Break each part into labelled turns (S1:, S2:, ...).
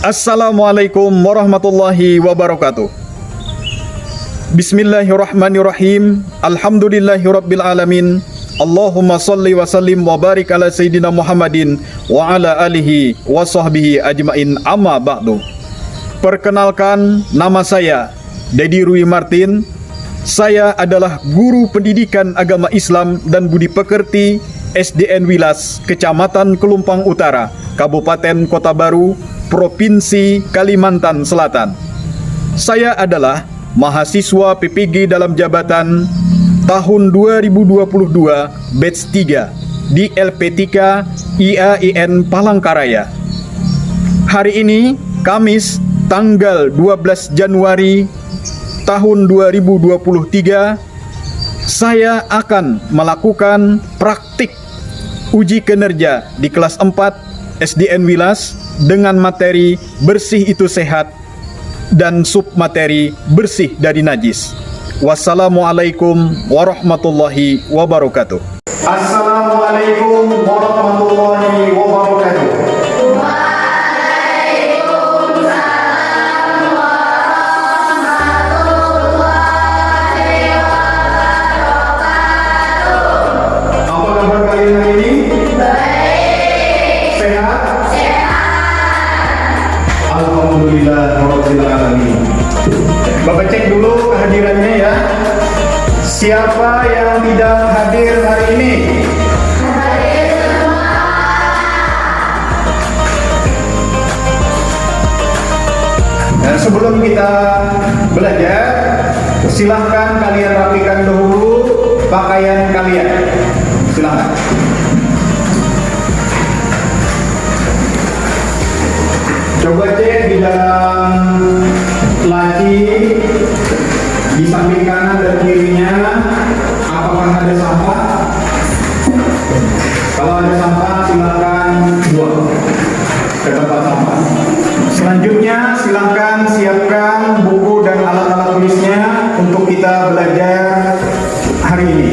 S1: Assalamualaikum warahmatullahi wabarakatuh. Bismillahirrahmanirrahim. Alhamdulillahirabbil alamin. Allahumma shalli wa sallim wa barik ala sayyidina Muhammadin wa ala alihi wa sahbihi ajmain, amma ba'du. Perkenalkan, nama saya Dedi Rui Martin. Saya adalah guru pendidikan agama Islam dan budi pekerti SDN Wilas, Kecamatan Kelumpang Utara, Kabupaten Kota Baru, Provinsi Kalimantan Selatan. Saya adalah mahasiswa PPG dalam jabatan tahun 2022 batch 3 di LP3 IAIN Palangkaraya. Hari ini Kamis tanggal 12 Januari tahun 2023, saya akan melakukan praktik uji kinerja di kelas 4 SDN Wilas dengan materi bersih itu sehat dan submateri bersih dari najis. Wassalamualaikum warahmatullahi wabarakatuh. Assalamualaikum warahmatullahi wabarakatuh. Apa kabar kalian hari ini? Baik. Sehat? Alhamdulillah rabbil alamin. Bapak cek dulu kehadirannya ya. Siapa yang tidak hadir hari ini? Hadir semua. Dan sebelum kita belajar, silahkan kalian rapikan dahulu pakaian kalian. Silahkan. Coba cek di dalam laci, di samping kanan dan kirinya, apakah ada sampah? Kalau ada sampah, silakan buang ke tempat sampah. Selanjutnya, silakan siapkan buku dan alat-alat tulisnya untuk kita belajar hari ini.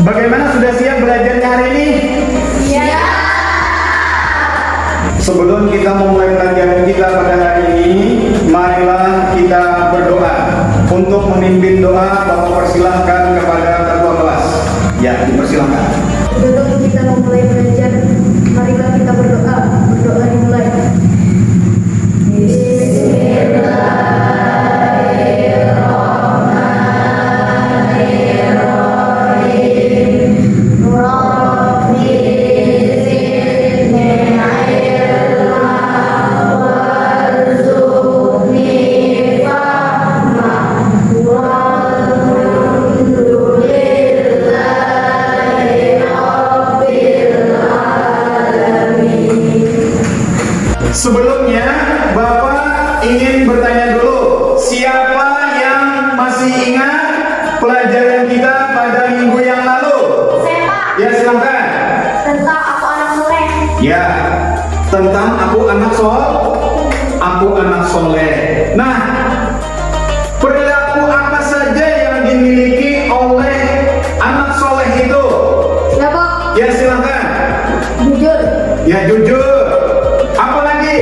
S1: Bagaimana, sudah siap belajarnya hari ini? Iya. Sebelum kita memulai pelajaran kita pada hari ini, marilah kita berdoa. Untuk memimpin doa, Bapak persilahkan kepada ketua kelas. Ya, dipersilahkan.
S2: Sebelum kita memulai belajar, marilah kita berdoa. Berdoa dimulai.
S1: Sebelumnya, Bapak ingin bertanya dulu, siapa yang masih ingat pelajaran kita pada minggu yang lalu?
S2: Saya, Pak.
S1: Ya, silakan.
S2: Tentang aku anak soleh.
S1: Ya, tentang aku anak soleh. Nah, perilaku apa saja yang dimiliki oleh anak soleh itu?
S2: Ya, Pak.
S1: Ya, silakan.
S2: Jujur.
S1: Ya, jujur. Apa lagi?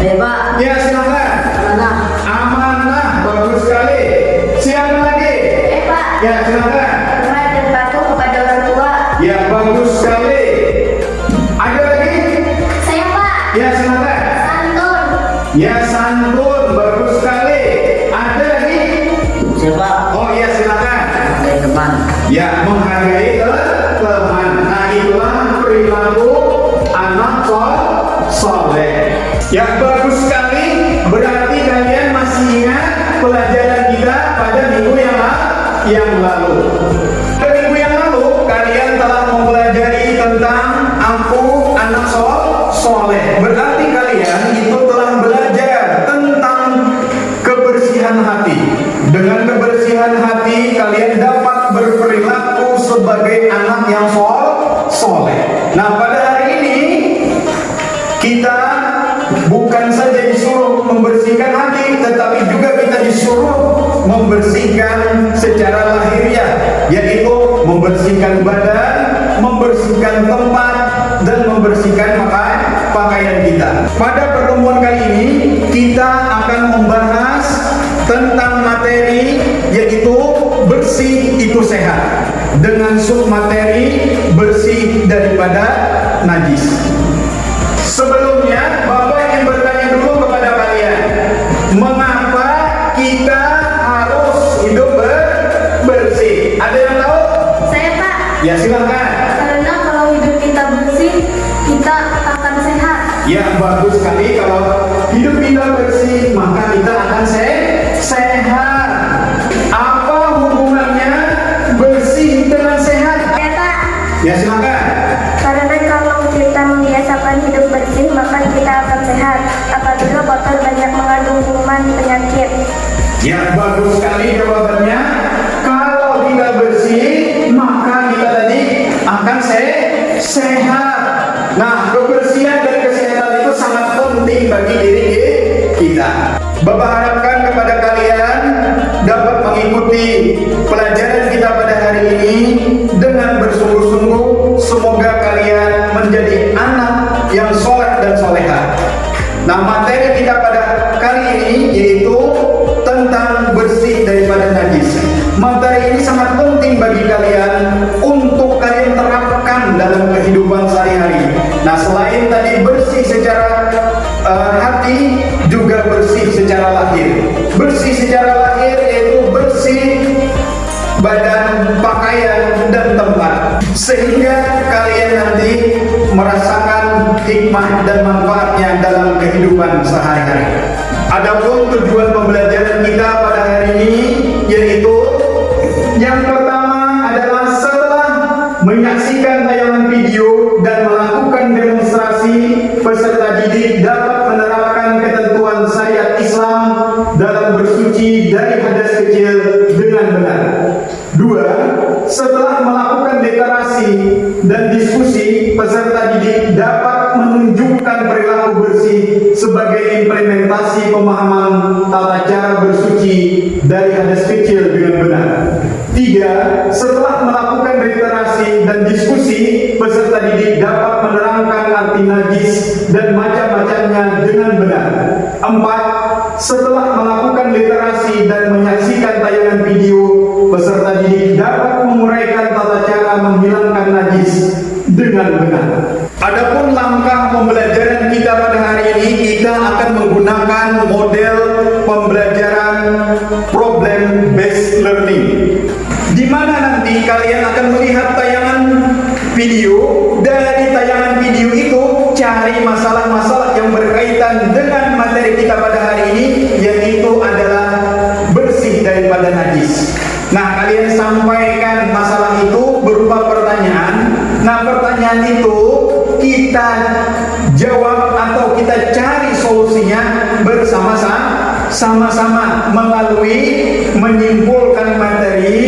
S2: Ya, Pak.
S1: Ya, silakan.
S2: Amanah.
S1: Amanah, bagus sekali. Siapa lagi?
S2: Pak.
S1: Ya, silakan.
S2: Hormat dan patuh kepada orang tua.
S1: Ya, bagus sekali. Ada lagi?
S2: Saya, Pak.
S1: Ya, silakan.
S2: Santun.
S1: Ya, santun, bagus sekali. Ada lagi?
S2: Saya, Pak.
S1: Oh iya, silakan.
S2: Saya teman.
S1: Ya, menghargai teman. Nah, itulah perilaku anak soleh. Ya, bagus sekali. Berarti kalian masih ingat pelajaran kita pada minggu yang lalu. Pada minggu yang lalu, kalian telah mempelajari tentang aku anak soleh. Berarti kalian itu telah belajar tentang kebersihan hati. Dengan kebersihan hati, kalian dapat berperilaku sebagai anak yang soleh. Nah, pada hari ini kita bukan saja disuruh membersihkan hati, tetapi juga kita disuruh membersihkan secara lahiriah, yaitu membersihkan badan membersihkan tempat dan membersihkan pakaian kita. Pada pertemuan kali ini kita akan membahas tentang materi yaitu bersih itu sehat dengan submateri bersih daripada najis. Sebelumnya Bapak ingin bertanya dulu kepada kalian, mengapa kita harus hidup bersih? Ada yang tahu?
S2: Saya, Pak.
S1: Ya silakan.
S2: Karena kalau hidup kita bersih, kita akan sehat.
S1: Ya bagus sekali, kalau hidup kita bersih maka kita akan sehat. Apa hubungannya bersih dengan sehat?
S2: Ya, Pak.
S1: Ya silakan.
S2: Karena kalau kita membiasakan hidup bersih, maka kita akan sehat. Apabila kotor banyak mengandung kuman penyakit.
S1: Ya bagus sekali jawabannya. Kalau kita bersih maka kita tadi akan sehat. Nah, kebersihan dan kesehatan itu sangat penting bagi diri kita. Bapak harapkan kepada kalian dapat mengikuti pelajaran kita pada hari ini dengan bersungguh-sungguh. Semoga kalian menjadi anak yang soleh dan soleha. Nah, materi kita pada kali ini yaitu tentang bersih daripada najis. Materi ini sangat penting bagi kalian untuk kalian terapkan dalam kehidupan sehari-hari. Nah, selain tadi bersih secara hati, juga bersih secara lahir. Bersih secara lahir yaitu bersih badan, pakaian, dan tempat, sehingga kalian nanti merasakan hikmah dan manfaatnya dalam kehidupan sehari-hari. Adapun tujuan pembelajaran kita pada hari ini yaitu yang pertama adalah setelah menyaksikan tayangan video dan melakukan demonstrasi, peserta didik dapat menerapkan ketentuan syariat Islam dalam bersuci dari hadas kecil dengan benar. 2. Setelah melakukan deklarasi dan diskusi, peserta didik dapat menunjukkan perilaku bersih sebagai implementasi pemahaman tata cara bersuci dari hadas kecil dengan benar. 3. Setelah melakukan deklarasi dan diskusi, peserta didik dapat menerangkan arti najis dan macam-macamnya dengan benar. 4. Setelah melakukan literasi dan menyaksikan tayangan video, peserta didik dapat menguraikan tata cara menghilangkan najis dengan benar. Adapun langkah pembelajaran kita pada hari ini, kita akan menggunakan model pembelajaran problem based learning, di mana nanti kalian akan melihat tayangan video. Dari tayangan video itu cari masalah-masalah yang berkaitan dengan materi kita pada hari ini, yaitu adalah bersih daripada najis. Nah, kalian sampaikan masalah itu berupa pertanyaan. Nah, pertanyaan itu kita jawab atau kita cari solusinya bersama-sama melalui menyimpulkan materi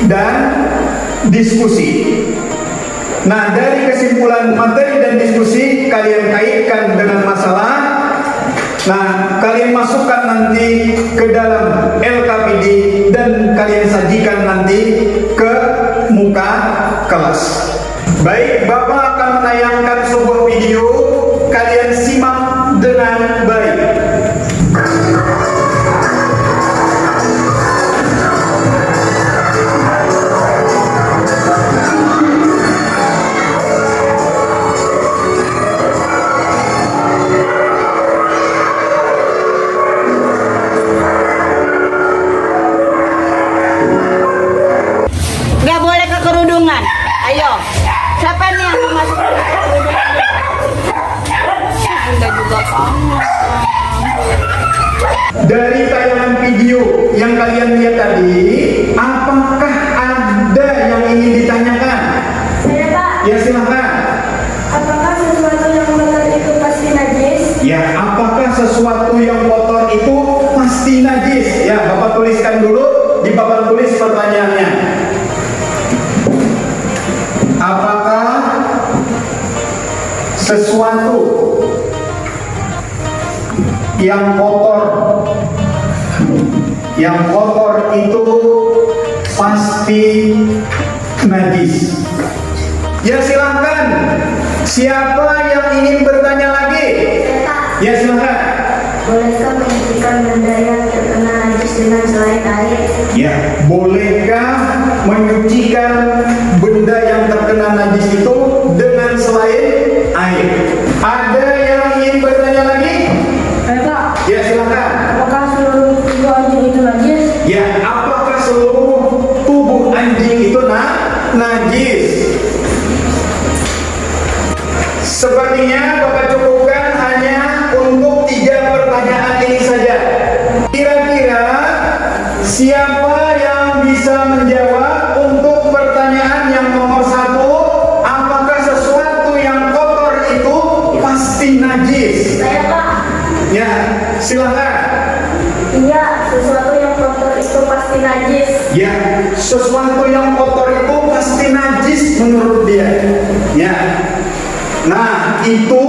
S1: dan diskusi. Nah, dari kesimpulan materi dan diskusi kalian kaitkan dengan masalah. Nah, kalian masukkan nanti ke dalam LKPD dan kalian sajikan nanti ke muka kelas. Baik, Bapak akan menayangkan sebuah video. Kalian simak dengan baik.
S3: Nggak boleh ke kerudungan. Ayo, siapa nih yang mau masuk ke kerudungan? Bunda juga kangen.
S1: Dari tayangan video yang kalian lihat tadi, apakah ada yang ingin ditanyakan?
S2: Saya, Pak.
S1: Ya silakan.
S2: Apakah sesuatu yang kotor itu pasti najis?
S1: Ya, apakah sesuatu yang kotor itu pasti najis? Ya, Bapak tuliskan dulu di papan tulis pertanyaannya. Apakah sesuatu yang kotor itu pasti najis? Ya silahkan. Siapa yang ingin bertanya lagi? Ya silahkan.
S2: Bolehkah menyucikan benda yang terkena najis dengan selain air?
S1: Ya, bolehkah menyucikan benda yang terkena najis itu dengan selain air? Ada yang ingin bertanya lagi?
S2: Pak,
S1: Ya silakan.
S2: apakah seluruh tubuh anjing itu najis?
S1: Ya, apakah seluruh tubuh anjing itu najis? Sepertinya Bapak cukupkan hanya untuk 3 pertanyaan ini saja. Kira-kira siapa yang bisa menjawab untuk pertanyaan yang nomor 1? Apakah sesuatu yang kotor itu pasti najis?
S2: Saya, Pak.
S1: Ya, silakan.
S2: Iya, sesuatu yang kotor itu pasti najis.
S1: Ya, sesuatu yang kotor itu pasti najis menurut dia. Ya. Nah, itu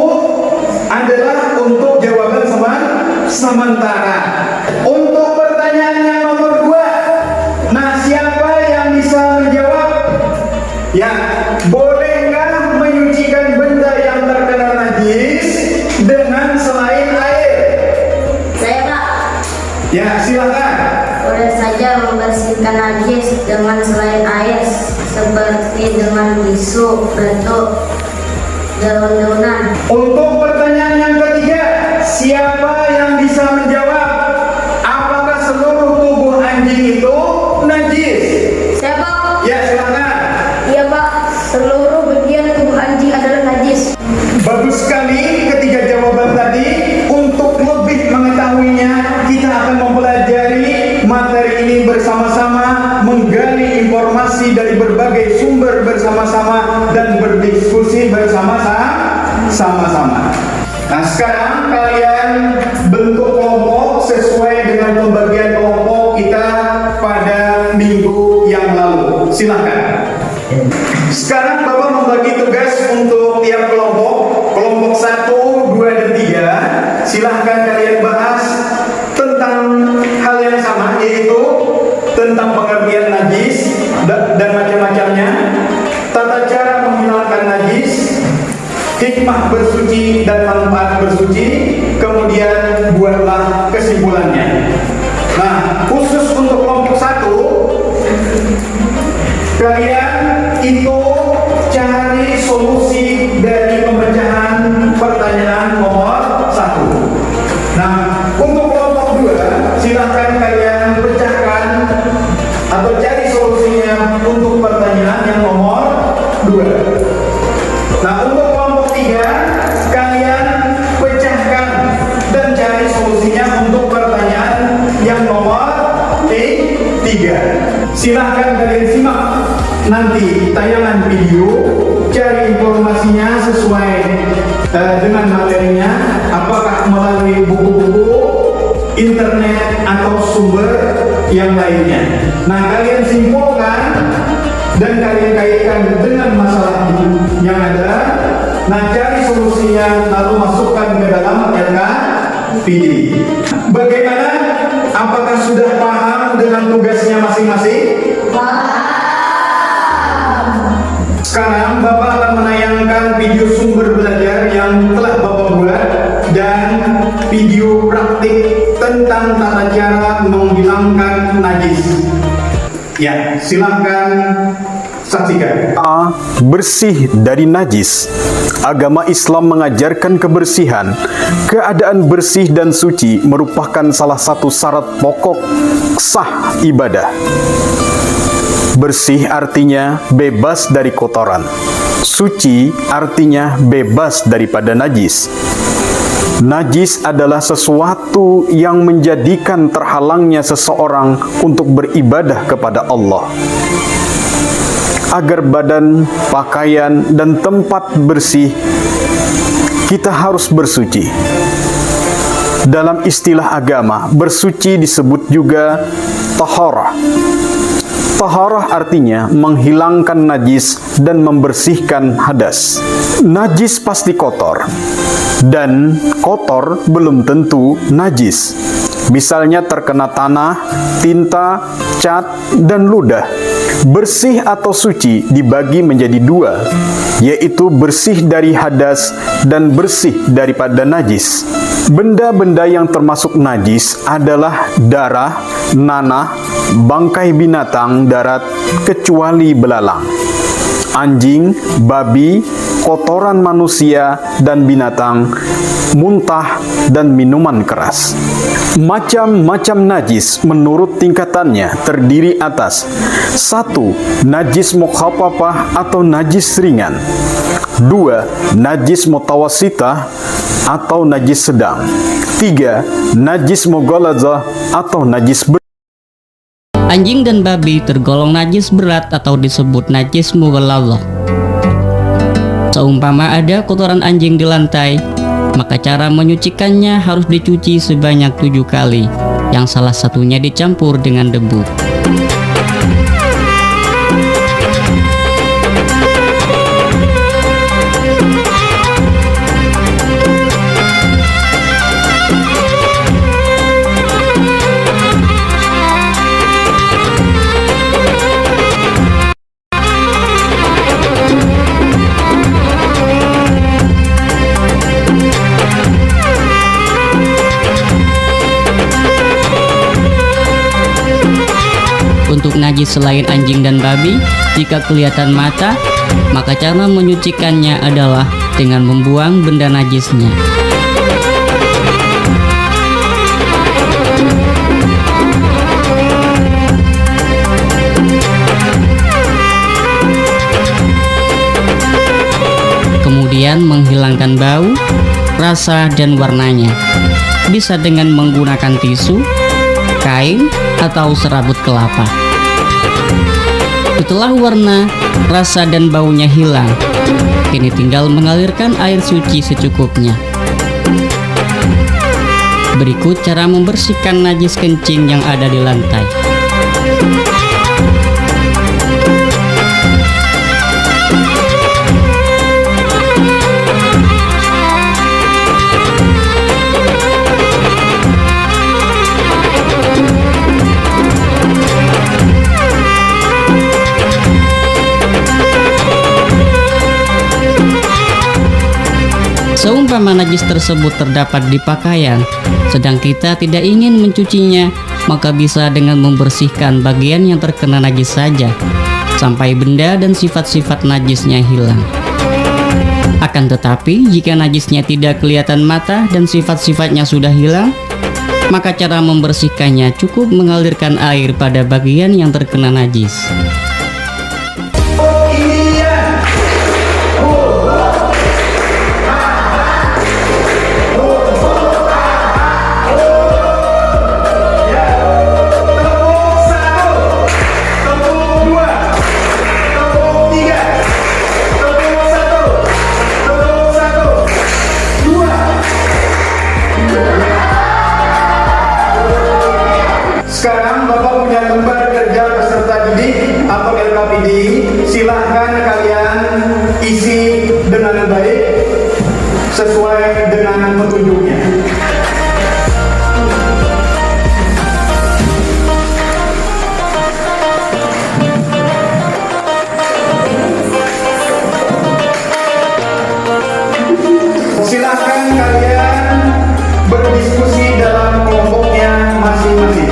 S1: adalah untuk jawaban sementara. Untuk pertanyaan yang nomor 2. Nah, siapa yang bisa menjawab? Ya, bolehkah menyucikan benda yang terkena najis dengan selain air?
S2: Saya, Pak.
S1: Ya, silakan.
S2: Boleh saja membersihkan najis dengan selain air, seperti dengan tisu, betuk, daun-daunan.
S1: Untuk pertanyaan yang ketiga, siapa yang bisa menjawab? Apakah seluruh tubuh anjing itu najis?
S2: Saya, Pak.
S1: Ya, silakan.
S2: Iya, Pak. Seluruh bagian tubuh anjing adalah najis.
S1: Bagus sekali ketiga jawaban tadi. Untuk lebih mengetahuinya, kita akan mempelajari materi ini bersama-sama, menggali informasi dari berbagai sumber bersama-sama, dan berdiskusi bersama-sama. Nah, sekarang kalian bentuk kelompok sesuai dengan pembagian kelompok kita pada minggu yang lalu. Silakan. Sekarang Bapak membagi tugas untuk tiap kelompok. Kelompok 1, 2, dan 3. Silahkan kalian bahas tentang hal yang sama, yaitu tentang pengertian najis dan macam-macamnya, tata cara menghilangkan najis, hikmah bersuci dan manfaat bersuci, kemudian buatlah kesimpulannya. Nah, khusus untuk kelompok 1, kalian itu cari solusi dari pemecahan pertanyaan nomor 1. Nah, untuk kelompok 2, silahkan kalian pecahkan atau cari solusinya untuk pertanyaan yang nomor 2. Nah, untuk kelompok 3, kalian pecahkan dan cari solusinya untuk pertanyaan yang nomor 3. Silahkan kalian simak nanti tayangan video, cari informasinya sesuai dengan materinya, apakah melalui buku-buku, internet, atau sumber yang lainnya. Nah, kalian simpulkan dan kalian kaitkan dengan masalah yang ada. Nah, cari solusinya lalu masukkan ke dalam LKPD. Bagaimana? Apakah sudah paham dengan tugasnya masing-masing? Sekarang Bapak akan menayangkan video sumber belajar yang telah Bapak buat dan video praktik tentang tata cara menghilangkan najis. Ya, silahkan saksikan.
S4: A. Bersih dari najis. Agama Islam mengajarkan kebersihan. Keadaan bersih dan suci merupakan salah satu syarat pokok sah ibadah. Bersih artinya bebas dari kotoran. Suci artinya bebas daripada najis. Najis adalah sesuatu yang menjadikan terhalangnya seseorang untuk beribadah kepada Allah. Agar badan, pakaian, dan tempat bersih, kita harus bersuci. Dalam istilah agama, bersuci disebut juga taharah. Taharah artinya menghilangkan najis dan membersihkan hadas. Najis pasti kotor, dan kotor belum tentu najis. misalnya terkena tanah, tinta, cat, dan ludah. Bersih atau suci dibagi menjadi dua, yaitu bersih dari hadas dan bersih daripada najis. Benda-benda yang termasuk najis adalah darah, nanah, bangkai binatang darat kecuali belalang, anjing, babi, kotoran manusia dan binatang, muntah, dan minuman keras. Macam-macam najis menurut tingkatannya terdiri atas 1. Najis mukhafafah atau najis ringan. 2. Najis mutawasitah atau najis sedang. 3. Najis mughaladzah atau najis berat.
S5: Anjing dan babi tergolong najis berat atau disebut najis mughaladzah. Seumpama ada kotoran anjing di lantai, maka cara menyucikannya harus dicuci sebanyak 7 kali, yang salah satunya dicampur dengan debu. Untuk najis selain anjing dan babi, jika kelihatan mata, maka cara menyucikannya adalah dengan membuang benda najisnya. Kemudian menghilangkan bau, rasa, dan warnanya. Bisa dengan menggunakan tisu, kain, atau serabut kelapa. Setelah warna, rasa, dan baunya hilang, kini tinggal mengalirkan air suci secukupnya. Berikut cara membersihkan najis kencing yang ada di lantai. Seumpama najis tersebut terdapat di pakaian, sedang kita tidak ingin mencucinya, maka bisa dengan membersihkan bagian yang terkena najis saja, sampai benda dan sifat-sifat najisnya hilang. Akan tetapi, jika najisnya tidak kelihatan mata dan sifat-sifatnya sudah hilang, maka cara membersihkannya cukup mengalirkan air pada bagian yang terkena najis.
S1: Sekarang Bapak punya lembar kerja peserta didik atau LKPD. Silahkan kalian isi dengan baik sesuai dengan petunjuknya. Silahkan kalian berdiskusi dalam kelompoknya masing-masing.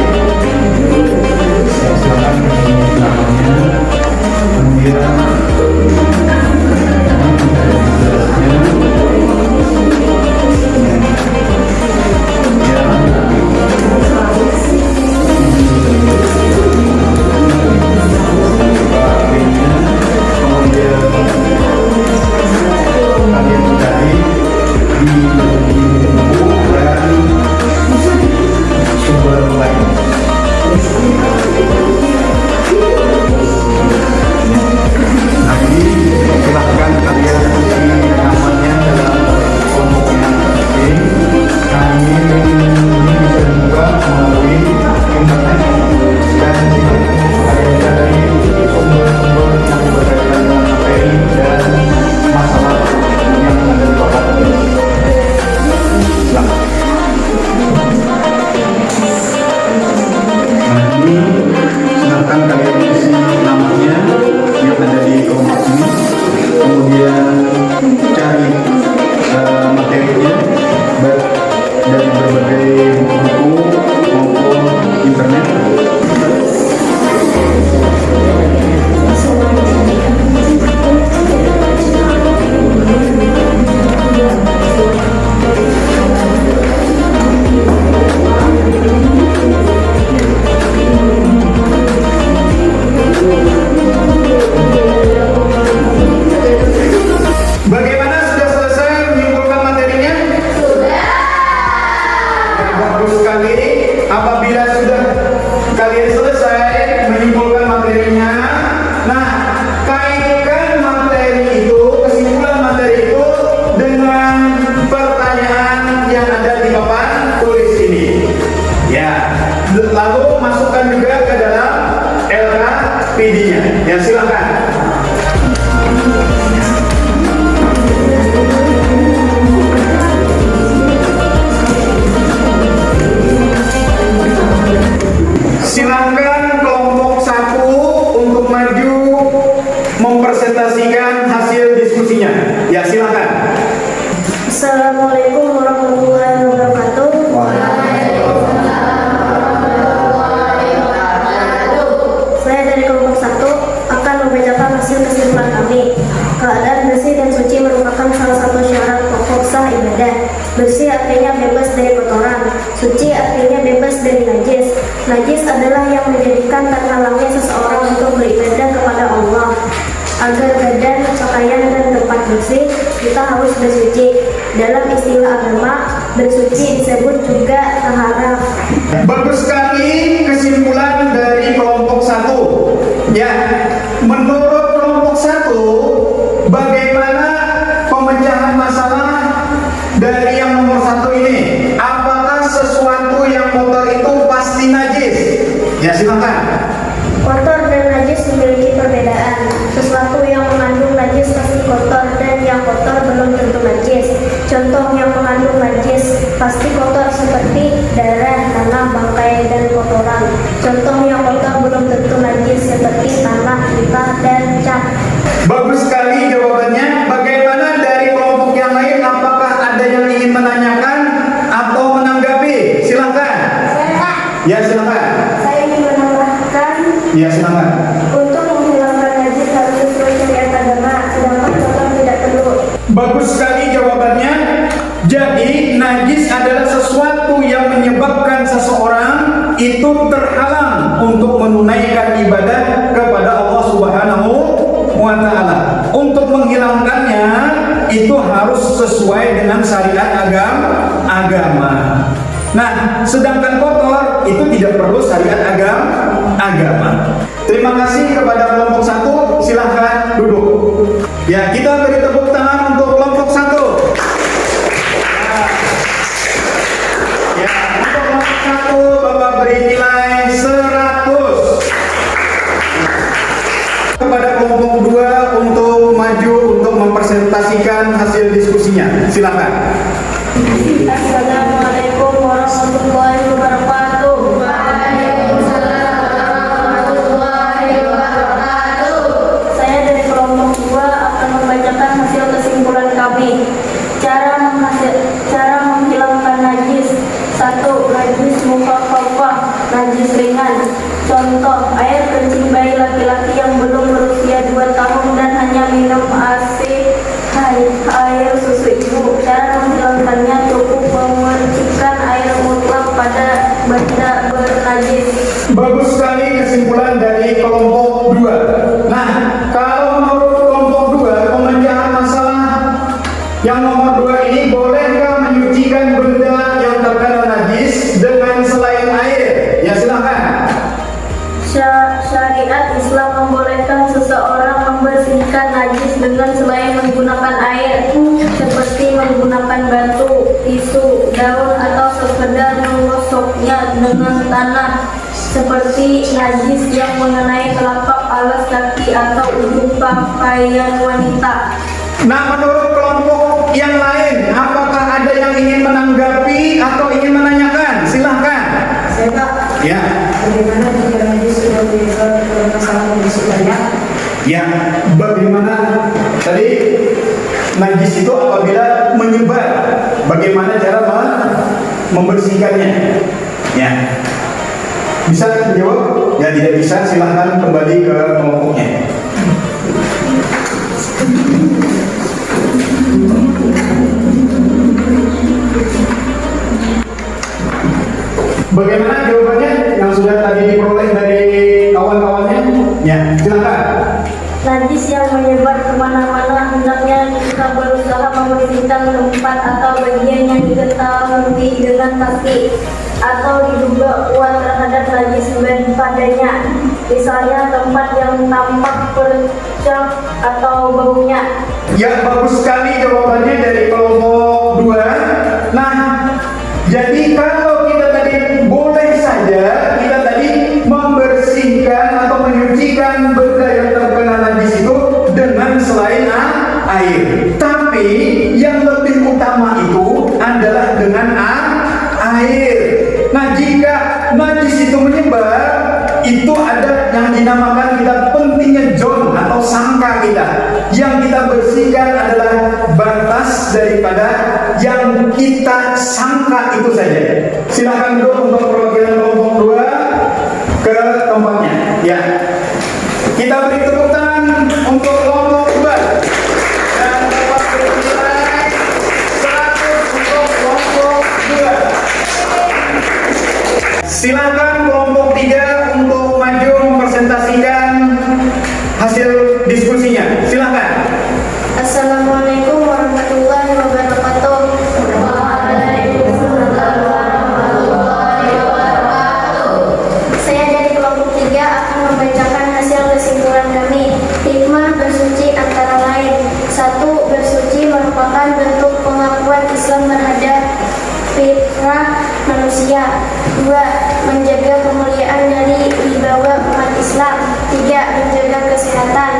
S1: sekali, apabila sudah kalian selesai menyimpulkan materinya, nah kaitkan materi itu, kesimpulan materi itu dengan pertanyaan yang ada di papan tulis ini. Ya, lalu masukkan juga ke dalam LKPD-nya. Ya, silakan. Silakan kelompok 1 untuk maju mempresentasikan hasil diskusinya. Ya, silakan.
S2: Assalamualaikum warahmatullahi wabarakatuh. Saya dari kelompok 1 akan membacakan hasil kesimpulan kami. Keadaan bersih dan suci merupakan salah satu syarat pokok sah ibadah. Bersih artinya bebas dari kotoran. Suci artinya bebas dari najis. Najis adalah yang menjadikan terhalangnya seseorang untuk beribadah kepada Allah. Agar badan, pakaian, dan tempat bersih, kita harus bersuci. Dalam istilah agama, bersuci disebut juga taharah.
S1: Bagus sekali kesimpulan dari kelompok 1. Ya, menurut kelompok 1, bagaimana pemecahan masalah dari yang nomor 1 ini? Apakah sesuatu yang kotor itu pasti najis? Ya, silakan.
S2: Kotor dan najis memiliki perbedaan. Sesuatu yang mengandung najis pasti kotor dan yang kotor belum tentu najis. Contoh yang mengandung najis pasti kotor seperti darah, tanah, bangkai, dan kotoran. Contoh yang kotor belum tentu najis seperti tanah, limbah, dan cat.
S1: Bagus sekali jawabannya. Bagaimana dari kelompok yang lain? Apakah ada yang ingin menanyakan atau menanggapi? Silakan. Ya, silakan.
S2: Saya ingin menambahkan,
S1: Ya, silakan.
S2: untuk menghilangkan najis harus sesuai syariat agama, sedangkan kotor tidak perlu.
S1: Bagus sekali jawabannya. Jadi najis adalah sesuatu yang menyebabkan seseorang itu terhalang untuk menunaikan ibadah kepada Allah Subhanahu wa Ta'ala. Untuk menghilangkannya itu harus sesuai dengan syariat agama. Nah, sedangkan kotor itu tidak perlu syariat agama. Terima kasih kepada kelompok 1. Silahkan duduk. Ya, kita beri tepuk tangan untuk kelompok 1. Ya, untuk kelompok 1 Bapak beri nilai 100. Kepada kelompok 2 untuk maju untuk mempresentasikan hasil diskusinya. Silakan.
S2: Assalamualaikum warahmatullahi wabarakatuh. Saya dari kelompok 2 akan membacakan hasil kesimpulan kami. Cara menghilangkan najis. 1. Najis mukhaffafah, najis ringan. Contoh, air kencing bayi laki-laki yang belum berusia 2 tahun dan hanya minum ASI air susu ibu. Cara menghilangkannya cukup memercikkan air mutlak pada benda bernajis.
S1: Bagus sekali kesimpulan dari kelompok 2. Nah, kalau menurut kelompok 2, pemecahan masalah yang nomor 2 ini, bolehkah menyucikan benda yang terkena najis dengan selain air? Ya, silakan.
S2: Syariat Islam membolehkan seseorang membersihkan najis dengan selain menggunakan air, seperti menggunakan batu, tisu, daun, atau sekedar menggosoknya dengan tanah, seperti najis yang mengenai telapak alas kaki atau ujung pakaian wanita.
S1: Nah, menurut kelompok yang lain, apakah ada yang ingin menanggapi atau ingin menanyakan? Silahkan.
S6: Saya Pak,
S1: Ya.
S6: bagaimana jika najis sudah menyebabkan masalah kondisi banyak?
S1: Ya, bagaimana tadi najis itu apabila menyebar, bagaimana cara membersihkannya? Ya, bisa dijawab? Ya, tidak bisa, silahkan kembali ke kelompoknya. Bagaimana jawabannya yang sudah tadi diperoleh dari kawan-kawannya? Ya, silakan.
S2: Najis yang menyebar kemana-mana hendaknya kita berusaha membersihkan tempat atau bagian yang diketahui dengan kaki atau diduga kuat terhadap najis padanya, misalnya tempat yang tampak bercak atau baunya.
S1: Ya, bagus sekali jawabannya dari kelompok 2. Nah, jadi kalau kita tadi boleh saja kita tadi membersihkan atau menyucikan benda yang terkena najis itu dengan selain air. Tapi yang lebih utama itu adalah dengan air. Nah, jika najis itu menyebar, itu ada yang dinamakan kita pentingnya zon atau sangka kita. Yang kita bersihkan adalah batas daripada yang kita sangka itu saja. Silakan dulu untuk perwakilan kelompok 2 ke tempatnya. Ya, kita beri tepuk tangan untuk kelompok 2 dan tempat bernilai 100 untuk kelompok 2. Silakan kelompok 3 untuk maju mempresentasikan hasil diskusinya. Silakan.
S2: Assalamualaikum warahmatullahi wabarakatuh. Waalaikumsalam warahmatullahi wabarakatuh. Saya dari kelompok 3 akan membacakan hasil kesimpulan kami. Hikmah bersuci antara lain: 1. Bersuci merupakan bentuk pengakuan Islam terhadap fitrah manusia. 2. Menjaga kemuliaan dari wibawa umat Islam. 3. Menjaga kesehatan.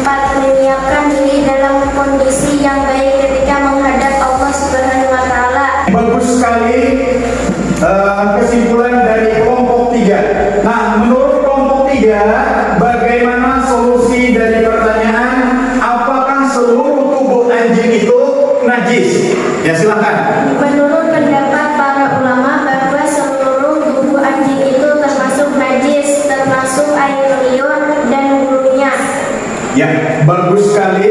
S2: 4. Menyiapkan diri dalam kondisi yang baik ketika menghadap Allah Subhanahu wa Ta'ala.
S1: Bagus sekali kesimpulan dari kelompok 3. Nah, menurut kelompok 3, bagaimana solusi dari pertanyaan apakah seluruh tubuh anjing itu najis? Ya, silakan.
S2: Menurut pendapat para ulama bahwa seluruh tubuh anjing itu termasuk najis, termasuk air liur dan bulunya.
S1: Ya, bagus sekali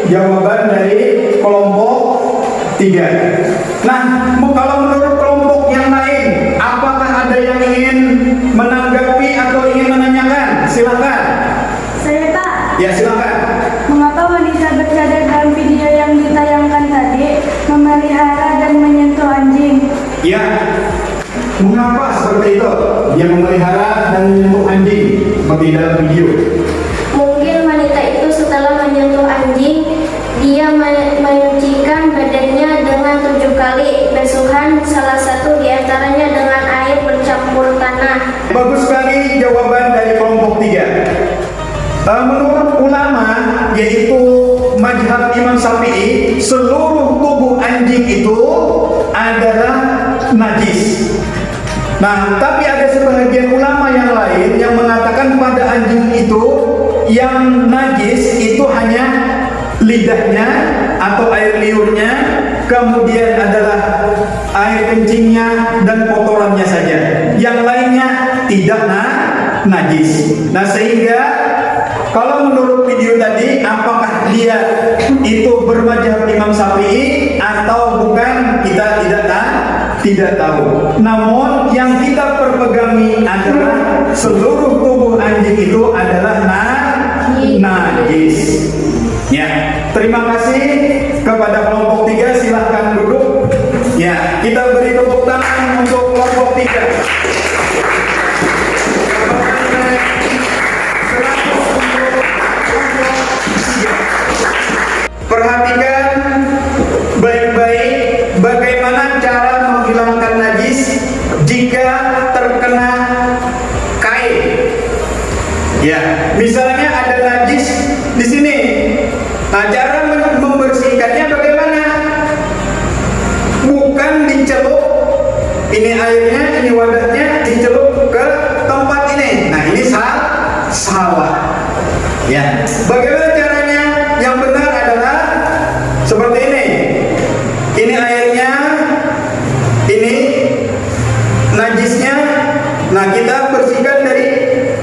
S1: jawaban dari kelompok 3. Nah, kalau menurut kelompok yang lain, apakah ada yang ingin menanggapi atau ingin menanyakan? Silakan.
S6: Saya Pak,
S1: Ya, silakan.
S6: mengapa wanita bercadar dalam video yang ditayangkan tadi memelihara dan menyentuh anjing?
S1: Ya, mengapa seperti itu? Dia memelihara dan menyentuh anjing seperti dalam video.
S2: Mungkin wanita itu setelah menyentuh anjing, dia menyucikan badannya dengan 7 kali basuhan, salah satu diantaranya dengan air bercampur tanah.
S1: Bagus sekali jawaban dari kelompok 3. Menurut ulama, yaitu mazhab Imam Syafi'i, seluruh tubuh anjing itu adalah najis. Nah, tapi ada sebagian ulama yang lain yang mengatakan pada anjing itu yang najis itu hanya lidahnya atau air liurnya, kemudian adalah air kencingnya dan kotorannya saja. Yang lainnya tidak najis. Nah, sehingga kalau menurut video tadi, apakah dia itu bermadzhab Imam Syafi'i atau bukan, kita tidak tahu. Namun yang kita perpegangi adalah seluruh tubuh anjing itu adalah najis. Ya, terima kasih kepada kelompok 3. Silahkan duduk. Ya, kita beri tepuk tangan untuk kelompok 3. Perhatikan baik-baik bagaimana cara menghilangkan najis jika terkena kain. Ya, misalnya ada najis di sini. Nah, cara membersihkannya bagaimana? Bukan dicelup, ini airnya, ini wadahnya, dicelup ke tempat ini. Nah, ini salah. Ya, bagaimana caranya? Yang benar adalah seperti ini. Ini airnya, ini najisnya. Nah, kita bersihkan dari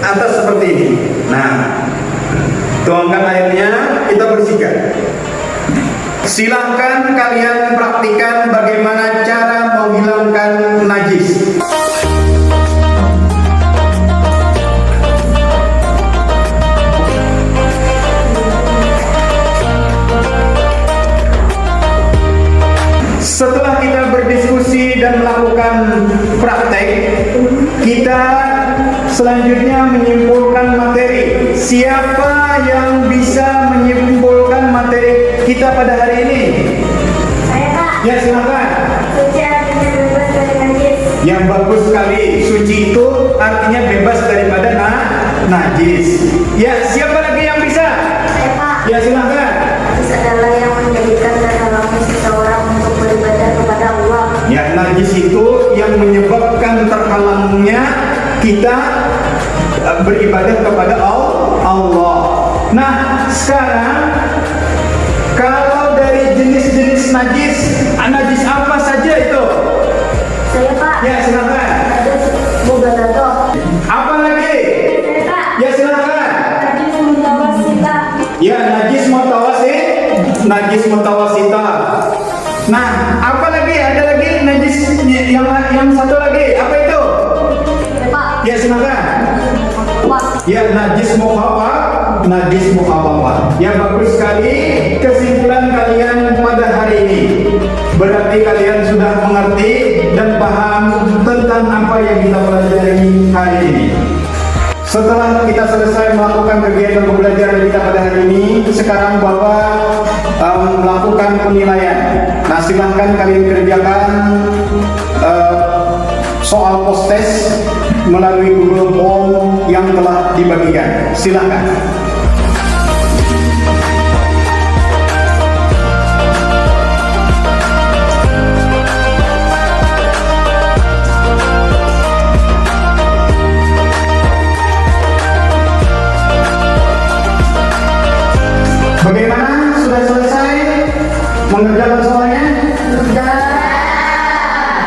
S1: atas seperti ini. Nah, tuangkan airnya, kita bersihkan. Silahkan kalian praktikan bagaimana cara menghilangkan najis. Setelah kita berdiskusi dan melakukan praktek, kita selanjutnya menyimpulkan materi. Siapa yang bisa menyimpulkan materi kita pada hari ini?
S2: Saya Pak.
S1: Ya, silakan.
S2: Suci artinya bebas dari najis.
S1: Yang bagus sekali. Suci itu artinya bebas daripada najis. Ya, siapa lagi yang bisa?
S2: Saya Pak.
S1: Ya, silakan.
S2: Najis adalah yang menjadikan terhalangnya seseorang untuk beribadah kepada Allah.
S1: Ya, najis itu yang menyebabkan terhalangnya kita beribadah kepada Allah. Nah, sekarang kalau dari jenis-jenis najis, najis apa saja itu?
S2: Saya Pak.
S1: Ya, silakan.
S2: Najis mubalaghah.
S1: Apa lagi?
S2: Saya Pak.
S1: Ya, silakan.
S6: Najis mutawasita.
S1: Ya, najis mutawasita. Nah, apa lagi? Ada lagi najis yang satu lagi. Apa itu?
S2: Saya Pak.
S1: Ya, silakan.
S2: Pak.
S1: Ya, najis mukhafafah. Ya, bagus sekali kesimpulan kalian pada hari ini. Berarti kalian sudah mengerti dan paham tentang apa yang kita pelajari hari ini. Setelah kita selesai melakukan kegiatan pembelajaran kita pada hari ini, sekarang Bapak melakukan penilaian. Nah, silahkan kalian kerjakan soal post-test melalui Google Form yang telah dibagikan. Silahkan. Bagaimana? Sudah selesai mengerjakan soalnya?
S2: Sudah.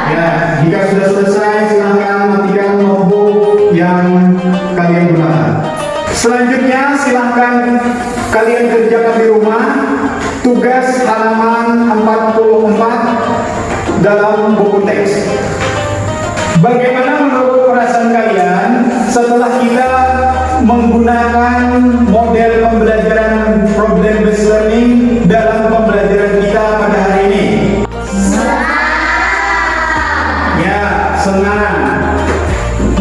S1: Ya, jika sudah selesai, silakan matikan notebook yang kalian gunakan. Selanjutnya, silakan kalian kerjakan di rumah tugas halaman 44 dalam buku teks. Bagaimana menurut perasaan kalian setelah kita menggunakan model pembelajaran problem based learning dalam pembelajaran kita pada hari ini? Ya, senang.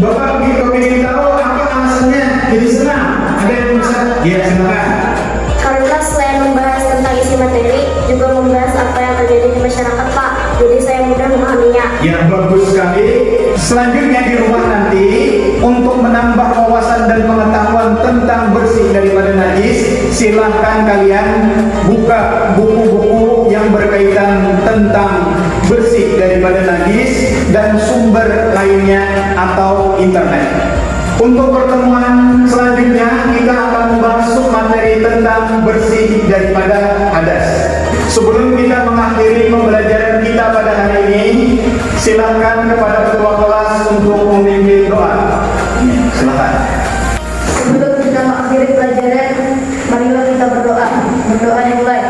S1: Bapak ingin tahu apa alasannya jadi senang? Ada yang bisa? Ya, silakan.
S2: Karena selain membahas tentang isi materi, juga membahas apa yang terjadi di masyarakat Pak. Jadi saya mudah memahaminya.
S1: Ya, bagus sekali. Selanjutnya di rumah nanti untuk menambah wawasan dan pengetahuan tentang bersih daripada najis, silahkan kalian buka buku-buku yang berkaitan tentang bersih daripada najis dan sumber lainnya atau internet. Untuk pertemuan selanjutnya kita akan membahas materi tentang bersih daripada hadas. Sebelum kita mengakhiri pembelajaran kita pada hari ini, silakan kepada ketua kelas untuk memimpin doa. Silakan.
S2: Sebelum kita mengakhiri pelajaran, marilah kita berdoa. Berdoa yang baik.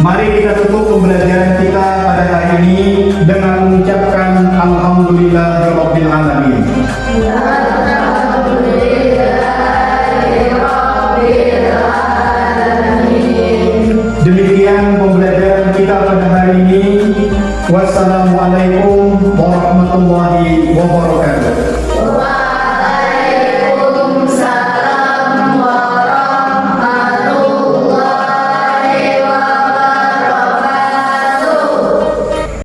S1: Mari kita tutup pembelajaran kita pada hari ini dengan mengucapkan Alhamdulillahirabbil alamin. Demikian pembelajaran kita pada hari ini. Wassalamualaikum warahmatullahi wabarakatuh.